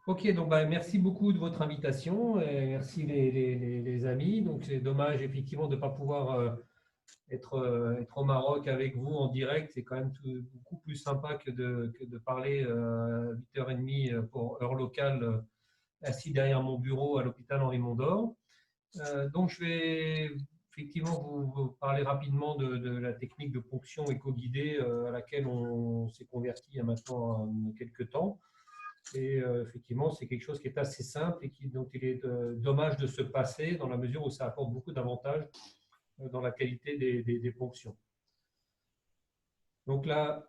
Ok, donc merci beaucoup de votre invitation et merci les amis. Donc c'est dommage effectivement de ne pas pouvoir être au Maroc avec vous en direct. C'est quand même beaucoup plus sympa que de parler à 8h30 pour heure locale, assis derrière mon bureau à l'hôpital Henri Mondor. Donc je vais effectivement vous parler rapidement de la technique de ponction éco-guidée à laquelle on s'est converti il y a maintenant quelques temps. Et effectivement, c'est quelque chose qui est assez simple et dont il est dommage de se passer dans la mesure où ça apporte beaucoup d'avantages dans la qualité des ponctions. Donc la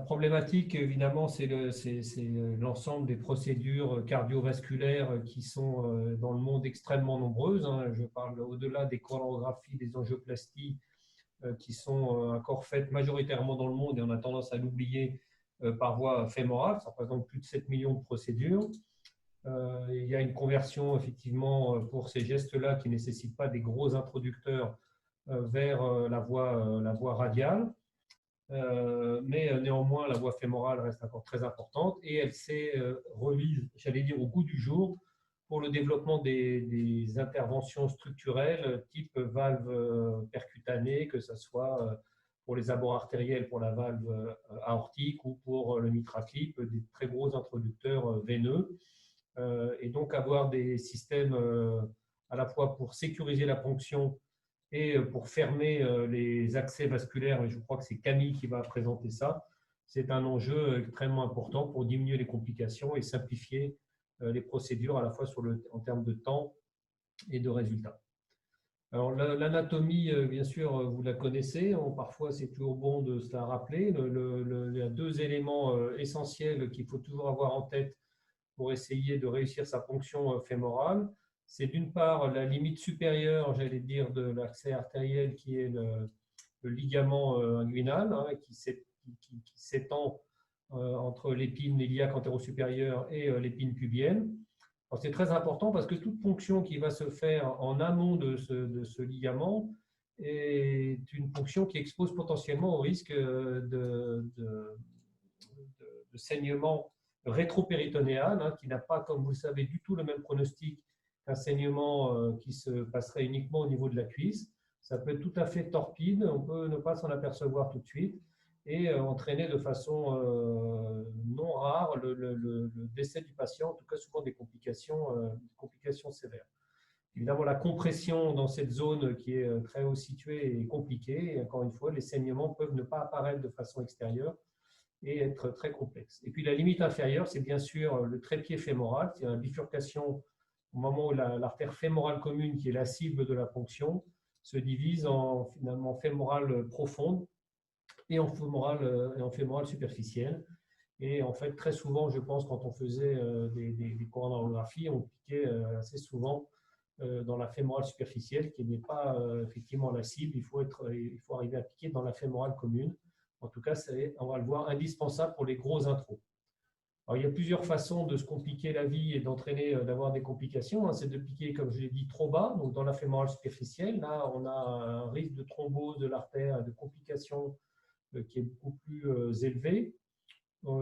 problématique, évidemment, c'est l'ensemble des procédures cardiovasculaires qui sont dans le monde extrêmement nombreuses, hein. Je parle au-delà des chorégraphies, des angioplasties qui sont encore faites majoritairement dans le monde et on a tendance à l'oublier par voie fémorale. Ça représente plus de 7 millions de procédures. Il y a une conversion effectivement pour ces gestes-là qui ne nécessitent pas des gros introducteurs vers la voie radiale. Mais néanmoins, la voie fémorale reste encore très importante et elle s'est remise, j'allais dire, au goût du jour pour le développement des interventions structurelles type valve percutanée, que ce soit pour les abords artériels, pour la valve aortique ou pour le mitraclip, des très gros introducteurs veineux. Et donc avoir des systèmes à la fois pour sécuriser la ponction et pour fermer les accès vasculaires, et je crois que c'est Camille qui va présenter ça, c'est un enjeu extrêmement important pour diminuer les complications et simplifier les procédures à la fois en termes de temps et de résultats. Alors l'anatomie, bien sûr, vous la connaissez. Parfois, c'est toujours bon de se la rappeler. Il y a deux éléments essentiels qu'il faut toujours avoir en tête pour essayer de réussir sa ponction fémorale. C'est d'une part la limite supérieure, j'allais dire, de l'accès artériel qui est le ligament inguinal, hein, qui s'étend entre l'épine iliaque antéro-supérieure et l'épine pubienne. C'est très important parce que toute ponction qui va se faire en amont de ce ligament est une ponction qui expose potentiellement au risque de saignement rétropéritonéal, hein, qui n'a pas, comme vous le savez, du tout le même pronostic qu'un saignement qui se passerait uniquement au niveau de la cuisse. Ça peut être tout à fait torpide, on peut ne pas s'en apercevoir tout de suite et entraîner de façon non rare le décès du patient, en tout cas souvent des complications sévères. Évidemment, la compression dans cette zone qui est très haut située est compliquée et encore une fois, les saignements peuvent ne pas apparaître de façon extérieure et être très complexe. Et puis la limite inférieure, c'est bien sûr le trépied fémoral, c'est une bifurcation au moment où l'artère fémorale commune, qui est la cible de la ponction, se divise en finalement fémorale profonde et en fémorale superficielle. Et en fait, très souvent, je pense, quand on faisait des coronarographies, on piquait assez souvent dans la fémorale superficielle, qui n'est pas effectivement la cible. Il faut arriver à piquer dans la fémorale commune. En tout cas, on va le voir, indispensable pour les gros intros. Alors, il y a plusieurs façons de se compliquer la vie et d'entraîner, d'avoir des complications. C'est de piquer, comme je l'ai dit, trop bas, donc dans la fémorale superficielle. Là, on a un risque de thrombose de l'artère, de complications qui est beaucoup plus élevé.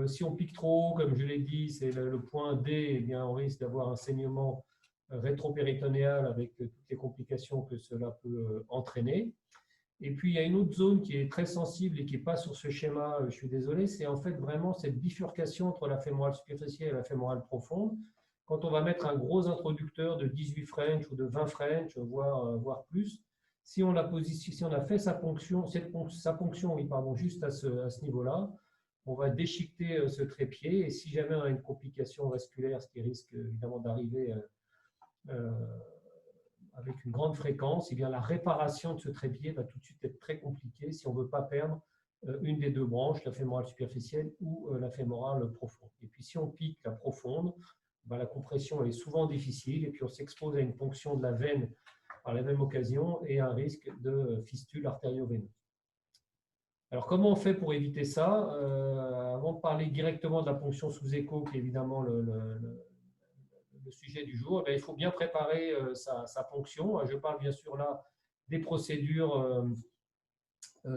Si on pique trop haut, comme je l'ai dit, c'est le point D, eh bien, on risque d'avoir un saignement rétropéritonéal avec toutes les complications que cela peut entraîner. Et puis, il y a une autre zone qui est très sensible et qui n'est pas sur ce schéma, je suis désolé, c'est en fait vraiment cette bifurcation entre la fémorale superficielle et la fémorale profonde. Quand on va mettre un gros introducteur de 18 French ou de 20 French, voire plus, si on a fait sa ponction, oui, pardon, juste à ce niveau-là, on va déchiqueter ce trépied et si jamais on a une complication vasculaire, ce qui risque évidemment d'arriver euh, avec une grande fréquence, eh bien, la réparation de ce trépied va tout de suite être très compliquée si on ne veut pas perdre une des deux branches, la fémorale superficielle ou la fémorale profonde. Et puis si on pique la profonde, ben, la compression est souvent difficile et puis on s'expose à une ponction de la veine par la même occasion et un risque de fistule artério-veineuse. Alors, comment on fait pour éviter ça? Avant de parler directement de la ponction sous écho, qui est évidemment le sujet du jour, il faut bien préparer sa ponction. Je parle bien sûr là des procédures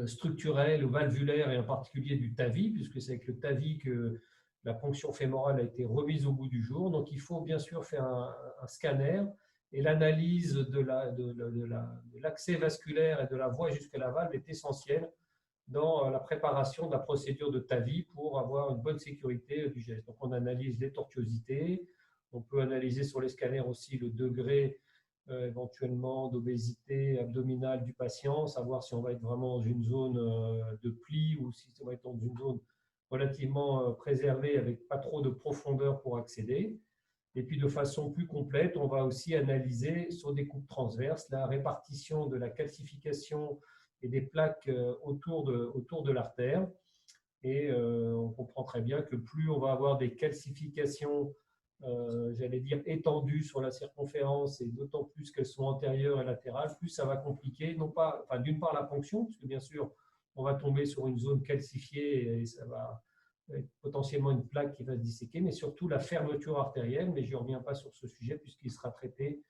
structurelles ou valvulaires et en particulier du TAVI, puisque c'est avec le TAVI que la ponction fémorale a été remise au goût du jour. Donc, il faut bien sûr faire un scanner et l'analyse de l'accès vasculaire et de la voie jusqu'à la valve est essentielle dans la préparation de la procédure de TAVI pour avoir une bonne sécurité du geste. Donc, on analyse les tortuosités, on peut analyser sur les scanners aussi le degré éventuellement d'obésité abdominale du patient, savoir si on va être vraiment dans une zone de pli ou si on va être dans une zone relativement préservée avec pas trop de profondeur pour accéder. Et puis de façon plus complète, on va aussi analyser sur des coupes transverses la répartition de la calcification et des plaques autour de l'artère. Et on comprend très bien que plus on va avoir des calcifications, j'allais dire, étendues sur la circonférence, et d'autant plus qu'elles sont antérieures et latérales, plus ça va compliquer, non pas, enfin, d'une part la ponction, puisque bien sûr, on va tomber sur une zone calcifiée et ça va être potentiellement une plaque qui va se disséquer, mais surtout la fermeture artérielle, mais je ne reviens pas sur ce sujet puisqu'il sera traité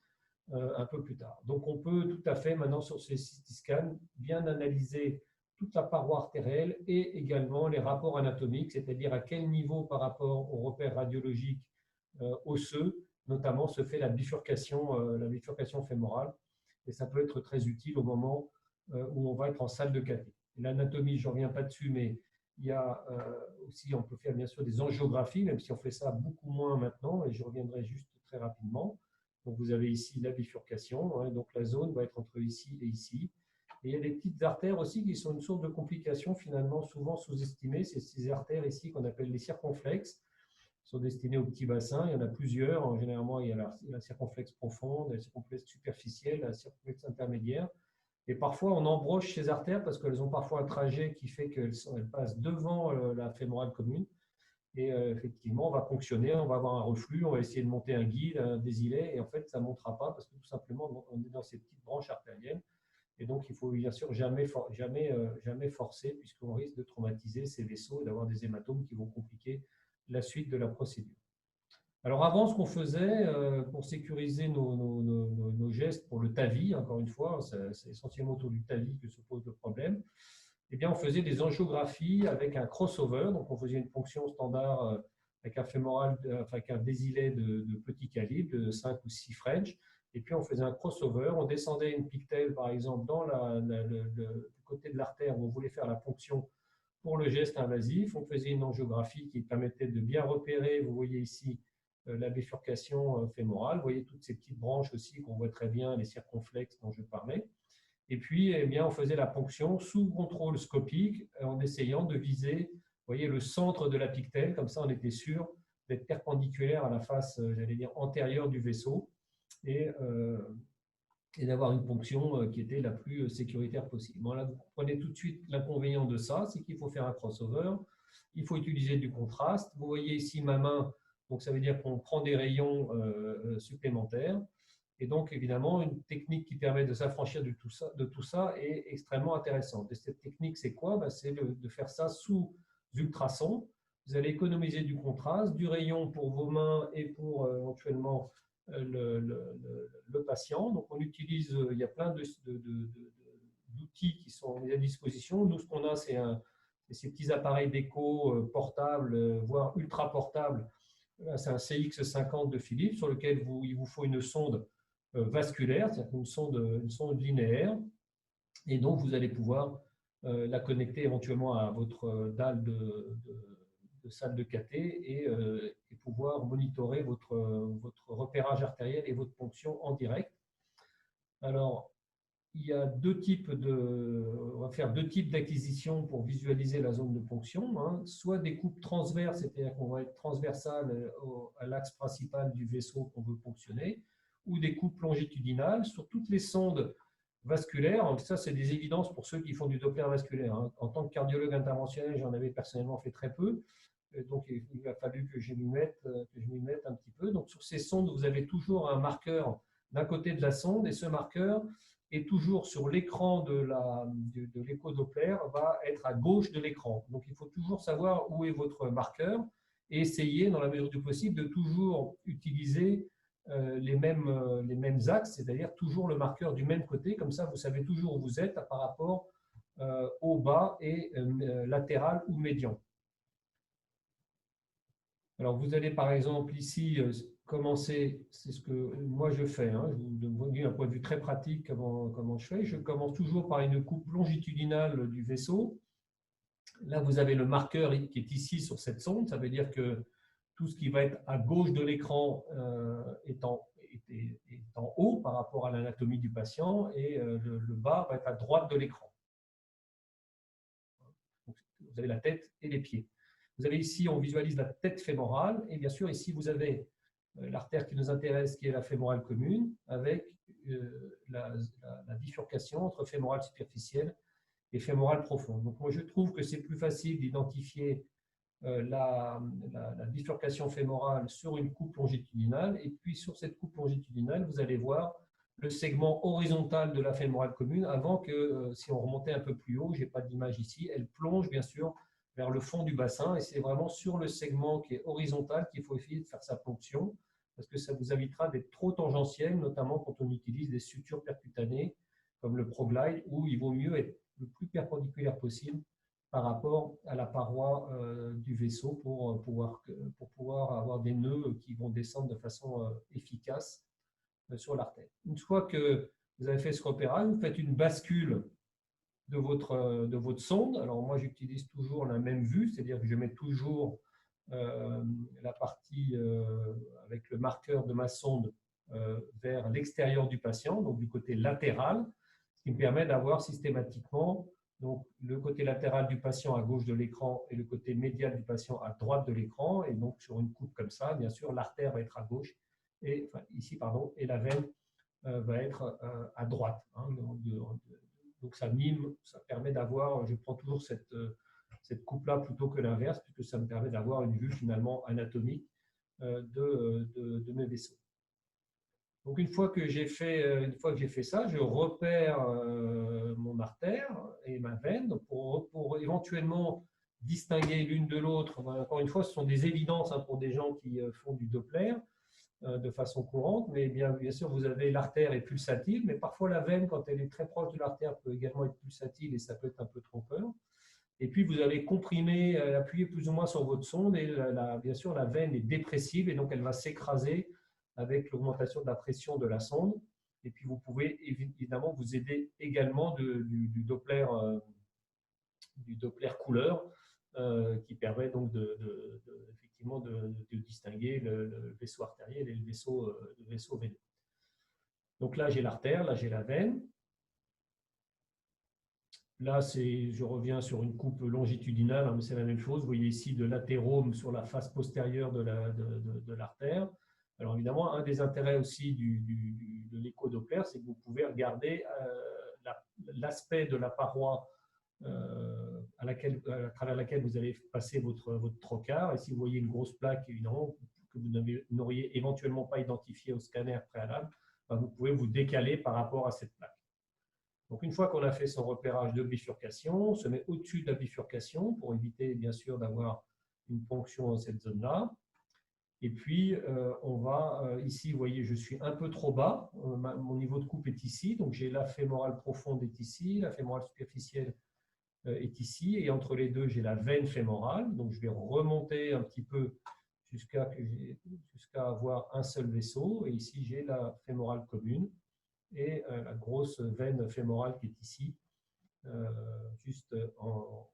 un peu plus tard. Donc, on peut tout à fait, maintenant, sur ces CT scans, bien analyser toute la paroi artérielle et également les rapports anatomiques, c'est-à-dire à quel niveau par rapport aux repères radiologiques osseux, notamment, se fait la bifurcation fémorale. Et ça peut être très utile au moment où on va être en salle de cathé. L'anatomie, je ne reviens pas dessus, mais il y a aussi, on peut faire bien sûr des angiographies, même si on fait ça beaucoup moins maintenant, et je reviendrai juste très rapidement. Donc, vous avez ici la bifurcation, hein, donc la zone va être entre ici et ici. Et il y a des petites artères aussi qui sont une source de complications finalement souvent sous-estimées. C'est ces artères ici qu'on appelle les circonflexes, qui sont destinées au petit bassin. Il y en a plusieurs. Généralement, il y a la circonflexe profonde, la circonflexe superficielle, la circonflexe intermédiaire. Et parfois, on embroche ces artères parce qu'elles ont parfois un trajet qui fait qu'elles passent devant la fémorale commune. Et effectivement, on va ponctionner, on va avoir un reflux, on va essayer de monter un guide, un désilet, et en fait, ça ne montera pas parce que tout simplement, on est dans ces petites branches artérielles. Et donc, il faut bien sûr jamais forcer puisqu'on risque de traumatiser ces vaisseaux et d'avoir des hématomes qui vont compliquer la suite de la procédure. Alors avant, ce qu'on faisait pour sécuriser nos gestes pour le TAVI, encore une fois, c'est essentiellement autour du TAVI que se pose le problème, eh bien, on faisait des angiographies avec un crossover. Donc, on faisait une ponction standard avec un fémoral, avec un désilet de petit calibre, de 5 ou 6 French. Et puis, on faisait un crossover. On descendait une pictelle, par exemple, dans le côté de l'artère où on voulait faire la ponction pour le geste invasif. On faisait une angiographie qui permettait de bien repérer, vous voyez ici, la bifurcation fémorale. Vous voyez toutes ces petites branches aussi qu'on voit très bien, les circonflexes dont je parlais. Et puis, eh bien, on faisait la ponction sous contrôle scopique en essayant de viser, vous voyez, le centre de la pictelle. Comme ça, on était sûr d'être perpendiculaire à la face, j'allais dire, antérieure du vaisseau et d'avoir une ponction qui était la plus sécuritaire possible. Bon, là, vous comprenez tout de suite l'inconvénient de ça, c'est qu'il faut faire un crossover, il faut utiliser du contraste. Vous voyez ici ma main, donc ça veut dire qu'on prend des rayons supplémentaires. Et donc, évidemment, une technique qui permet de s'affranchir de tout ça est extrêmement intéressante. Et cette technique, c'est quoi? C'est de faire ça sous ultrasons. Vous allez économiser du contraste, du rayon pour vos mains et pour éventuellement le patient. Donc, on utilise, il y a plein d'outils qui sont mis à disposition. Nous, ce qu'on a, c'est ces petits appareils d'écho portables, voire ultra portables. C'est un CX50 de Philips sur lequel il vous faut une sonde vasculaire, c'est-à-dire une sonde linéaire, et donc vous allez pouvoir la connecter éventuellement à votre dalle de salle de cathé et pouvoir monitorer votre repérage artériel et votre ponction en direct. Alors, il y a on va faire deux types d'acquisition pour visualiser la zone de ponction, hein. Soit des coupes transverses, c'est-à-dire qu'on va être transversal à l'axe principal du vaisseau qu'on veut ponctionner, ou des coupes longitudinales sur toutes les sondes vasculaires. Ça, c'est des évidences pour ceux qui font du Doppler vasculaire, hein. En tant que cardiologue interventionnel, j'en avais personnellement fait très peu, donc il a fallu que je m'y mette un petit peu. Donc sur ces sondes, vous avez toujours un marqueur d'un côté de la sonde, et ce marqueur est toujours sur l'écran de l'écho-Doppler, va être à gauche de l'écran. Donc, il faut toujours savoir où est votre marqueur et essayer, dans la mesure du possible, de toujours utiliser les mêmes axes, c'est-à-dire toujours le marqueur du même côté. Comme ça, vous savez toujours où vous êtes par rapport au bas et latéral ou médian. Alors, vous allez par exemple ici commencer, c'est ce que moi je fais, hein, d'un point de vue très pratique, comment je fais. Je commence toujours par une coupe longitudinale du vaisseau. Là, vous avez le marqueur qui est ici sur cette sonde. Ça veut dire que tout ce qui va être à gauche de l'écran est en haut par rapport à l'anatomie du patient et le bas va être à droite de l'écran. Vous avez la tête et les pieds. Vous avez ici, on visualise la tête fémorale et bien sûr, ici, vous avez l'artère qui nous intéresse, qui est la fémorale commune, avec la bifurcation entre fémorale superficielle et fémorale profonde. Donc, moi, je trouve que c'est plus facile d'identifier la bifurcation fémorale sur une coupe longitudinale. Et puis, sur cette coupe longitudinale, vous allez voir le segment horizontal de la fémorale commune avant que, si on remontait un peu plus haut, je n'ai pas d'image ici, elle plonge bien sûr vers le fond du bassin. Et c'est vraiment sur le segment qui est horizontal qu'il faut essayer de faire sa ponction, parce que ça vous évitera d'être trop tangentiel, notamment quand on utilise des sutures percutanées comme le ProGlide, où il vaut mieux être le plus perpendiculaire possible par rapport à la paroi du vaisseau pour pouvoir avoir des nœuds qui vont descendre de façon efficace sur l'artère. Une fois que vous avez fait ce repérage, vous faites une bascule de votre sonde. Alors moi, j'utilise toujours la même vue, c'est-à-dire que je mets toujours la partie avec le marqueur de ma sonde vers l'extérieur du patient, donc du côté latéral, ce qui me permet d'avoir systématiquement donc, le côté latéral du patient à gauche de l'écran et le côté médial du patient à droite de l'écran. Et donc, sur une coupe comme ça, bien sûr, l'artère va être à gauche, et, enfin, ici, pardon, et la veine va être à droite. Hein, donc, ça mime, ça permet d'avoir, je prends toujours cette coupe-là plutôt que l'inverse, puisque ça me permet d'avoir une vue finalement anatomique de mes vaisseaux. Donc une fois que j'ai fait ça, je repère mon artère et ma veine pour éventuellement distinguer l'une de l'autre. Encore une fois, ce sont des évidences pour des gens qui font du Doppler de façon courante, mais bien sûr, vous avez l'artère est pulsatile, mais parfois la veine, quand elle est très proche de l'artère, peut également être pulsatile et ça peut être un peu trompeur. Et puis, vous allez comprimer, appuyer plus ou moins sur votre sonde et bien sûr, la veine est dépressive et donc elle va s'écraser avec l'augmentation de la pression de la sonde. Et puis, vous pouvez évidemment vous aider également du Doppler couleur qui permet donc effectivement de distinguer le vaisseau artériel et le vaisseau veineux. Donc là, j'ai l'artère, là, j'ai la veine. Là, je reviens sur une coupe longitudinale, hein, mais c'est la même chose. Vous voyez ici de l'athérome sur la face postérieure de l'artère. Alors évidemment, un des intérêts aussi de l'écho-Doppler, c'est que vous pouvez regarder l'aspect de la paroi à travers laquelle vous allez passer votre trocar. Et si vous voyez une grosse plaque, évidemment, que vous n'auriez éventuellement pas identifiée au scanner préalable, vous pouvez vous décaler par rapport à cette plaque. Donc, une fois qu'on a fait son repérage de bifurcation, on se met au-dessus de la bifurcation pour éviter, bien sûr, d'avoir une ponction dans cette zone-là. Et puis, on va, ici, vous voyez, je suis un peu trop bas. Mon niveau de coupe est ici. Donc, j'ai la fémorale profonde est ici, la fémorale superficielle est ici. Et entre les deux, j'ai la veine fémorale. Donc, je vais remonter un petit peu jusqu'à avoir un seul vaisseau. Et ici, j'ai la fémorale commune et la grosse veine fémorale qui est ici, juste en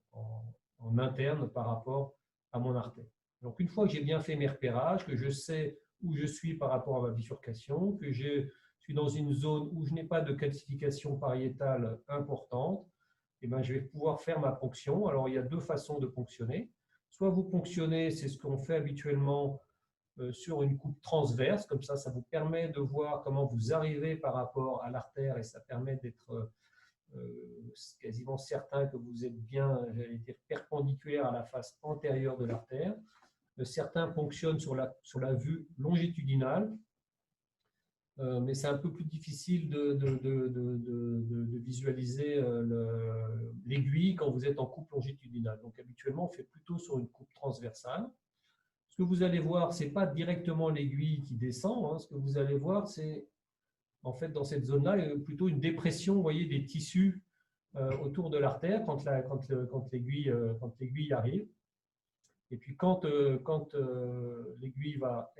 interne par rapport à mon artère. Donc, une fois que j'ai bien fait mes repérages, que je sais où je suis par rapport à ma bifurcation, que je suis dans une zone où je n'ai pas de calcification pariétale importante, et ben, je vais pouvoir faire ma ponction. Alors, il y a deux façons de ponctionner. Soit vous ponctionnez, c'est ce qu'on fait habituellement sur une coupe transverse, comme ça vous permet de voir comment vous arrivez par rapport à l'artère et ça permet d'être quasiment certain que vous êtes bien, j'allais dire, perpendiculaire à la face antérieure de l'artère. Certains fonctionnent sur la vue longitudinale, mais c'est un peu plus difficile de visualiser l'aiguille quand vous êtes en coupe longitudinale. Donc habituellement, on fait plutôt sur une coupe transversale. Ce que vous allez voir, ce n'est pas directement l'aiguille qui descend. Hein. Ce que vous allez voir, c'est en fait dans cette zone-là plutôt une dépression, vous voyez, des tissus autour de l'artère quand l'aiguille arrive. Et puis quand l'aiguille va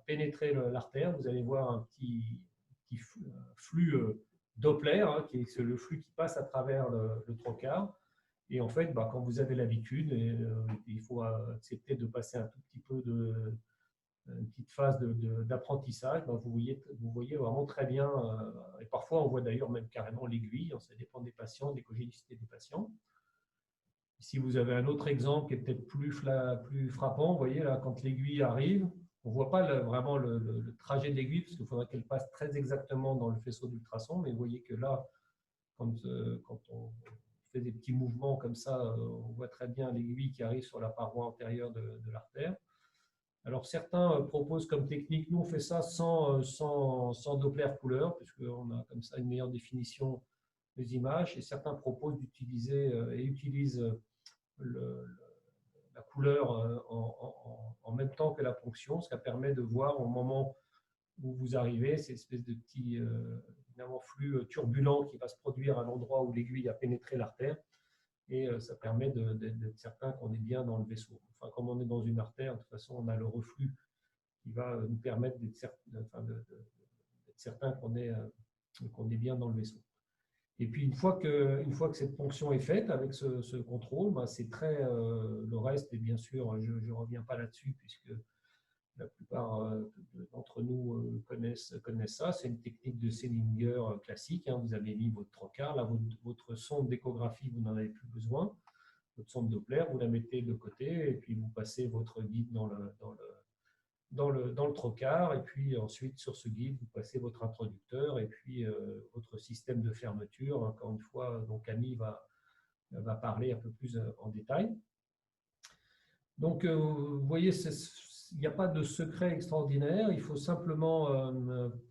pénétrer l'artère, vous allez voir un petit flux Doppler, hein, qui est le flux qui passe à travers le trocar. Et en fait, bah, quand vous avez l'habitude, il faut accepter de passer un tout petit peu une petite phase d'apprentissage, bah, vous voyez vraiment très bien, et parfois on voit d'ailleurs même carrément l'aiguille, ça dépend des patients, des congénicités des patients. Si vous avez un autre exemple qui est peut-être plus frappant, vous voyez là, quand l'aiguille arrive, on ne voit pas vraiment le trajet de l'aiguille, parce qu'il faudrait qu'elle passe très exactement dans le faisceau d'ultrasons, mais vous voyez que là, quand on fait des petits mouvements comme ça, on voit très bien l'aiguille qui arrive sur la paroi antérieure de l'artère. Alors certains proposent comme technique, nous on fait ça sans Doppler couleur, puisqu'on a comme ça une meilleure définition des images, et certains proposent d'utiliser et utilisent le, la couleur en même temps que la ponction, ce qui permet de voir au moment où vous arrivez, cette espèce de petit flux turbulent qui va se produire à l'endroit où l'aiguille a pénétré l'artère, et ça permet d'être certain qu'on est bien dans le vaisseau. Enfin, comme on est dans une artère, de toute façon, on a le reflux qui va nous permettre d'être certain qu'on est bien dans le vaisseau. Et puis, une fois que cette ponction est faite avec ce contrôle, bah, c'est le reste, et bien sûr, je ne reviens pas là-dessus, puisque la plupart d'entre nous connaissent ça. C'est une technique de Selinger classique, hein. Vous avez mis votre trocar, là, votre sonde d'échographie, vous n'en avez plus besoin. Votre sonde Doppler, vous la mettez de côté, et puis vous passez votre guide dans le trocar, et puis ensuite sur ce guide, vous passez votre introducteur et puis votre système de fermeture. Encore une fois, donc Camille va parler un peu plus en détail. Donc, vous voyez, il n'y a pas de secret extraordinaire. Il faut simplement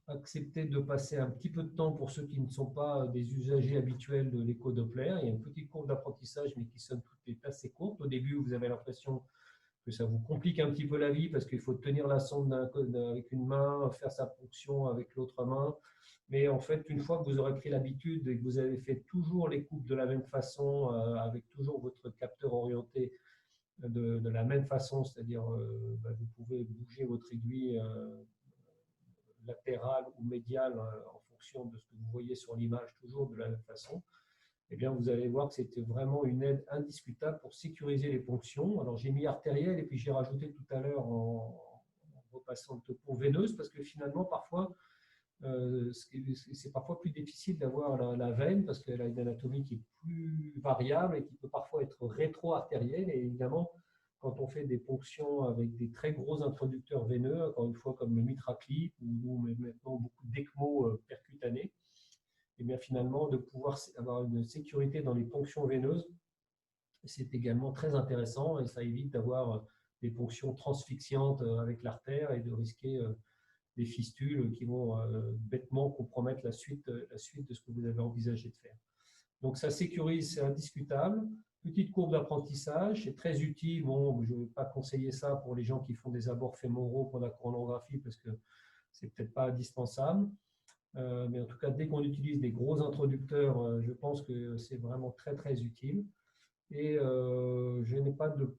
accepter de passer un petit peu de temps pour ceux qui ne sont pas des usagers habituels de l'écho-Doppler. Il y a une petite courbe d'apprentissage, mais qui somme toute est assez courte. Au début, vous avez l'impression que ça vous complique un petit peu la vie parce qu'il faut tenir la sonde avec une main, faire sa ponction avec l'autre main. Mais en fait, une fois que vous aurez pris l'habitude et que vous avez fait toujours les coupes de la même façon, avec toujours votre capteur orienté de la même façon, c'est-à-dire vous pouvez bouger votre aiguille latérale ou médiale en fonction de ce que vous voyez sur l'image, toujours de la même façon. Eh bien, vous allez voir que c'était vraiment une aide indiscutable pour sécuriser les ponctions. Alors, j'ai mis artérielle et puis j'ai rajouté tout à l'heure en repassant le topo veineuse, parce que finalement, parfois, c'est parfois plus difficile d'avoir la veine parce qu'elle a une anatomie qui est plus variable et qui peut parfois être rétro-artérielle. Et évidemment, quand on fait des ponctions avec des très gros introducteurs veineux, encore une fois comme le MitraClip ou maintenant beaucoup d'ECMO percutanés, et bien finalement de pouvoir avoir une sécurité dans les ponctions veineuses, c'est également très intéressant et ça évite d'avoir des ponctions transfixiantes avec l'artère et de risquer des fistules qui vont bêtement compromettre la suite de ce que vous avez envisagé de faire. Donc ça sécurise, c'est indiscutable. Petite courbe d'apprentissage, c'est très utile. Bon, je ne vais pas conseiller ça pour les gens qui font des abords fémoraux pour la coronographie parce que c'est peut-être pas indispensable. Mais en tout cas, dès qu'on utilise des gros introducteurs, je pense que c'est vraiment très très utile. Et je n'ai pas de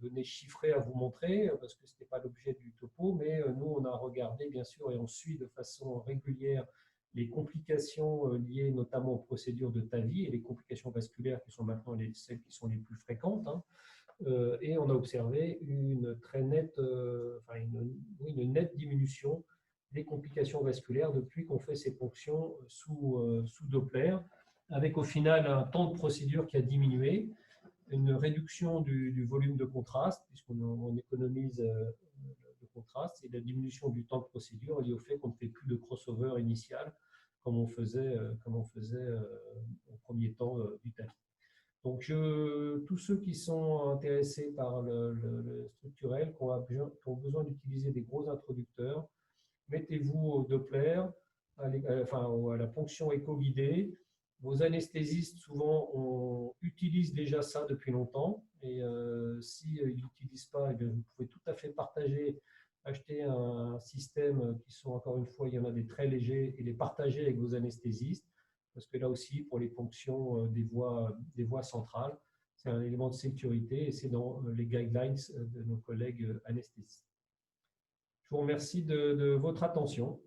données chiffrées à vous montrer parce que ce n'était pas l'objet du topo, mais nous on a regardé bien sûr et on suit de façon régulière les complications liées notamment aux procédures de TAVI et les complications vasculaires qui sont maintenant celles qui sont les plus fréquentes. Hein. Et on a observé une très nette, une nette diminution des complications vasculaires depuis qu'on fait ces ponctions sous Doppler, avec au final un temps de procédure qui a diminué, une réduction du volume de contraste, puisqu'on économise le contraste, et la diminution du temps de procédure liée au fait qu'on ne fait plus de crossover initial comme on faisait au premier temps du TAVI. Donc, tous ceux qui sont intéressés par le structurel, qui ont besoin d'utiliser des gros introducteurs, mettez-vous au Doppler, à la ponction éco-guidée. Vos anesthésistes, souvent, utilisent déjà ça depuis longtemps. Et s'ils n'utilisent pas, eh bien, vous pouvez tout à fait acheter un système qui sont, encore une fois, il y en a des très légers, et les partager avec vos anesthésistes. Parce que là aussi, pour les ponctions des voies centrales, c'est un élément de sécurité et c'est dans les guidelines de nos collègues anesthésistes. Je vous remercie de votre attention.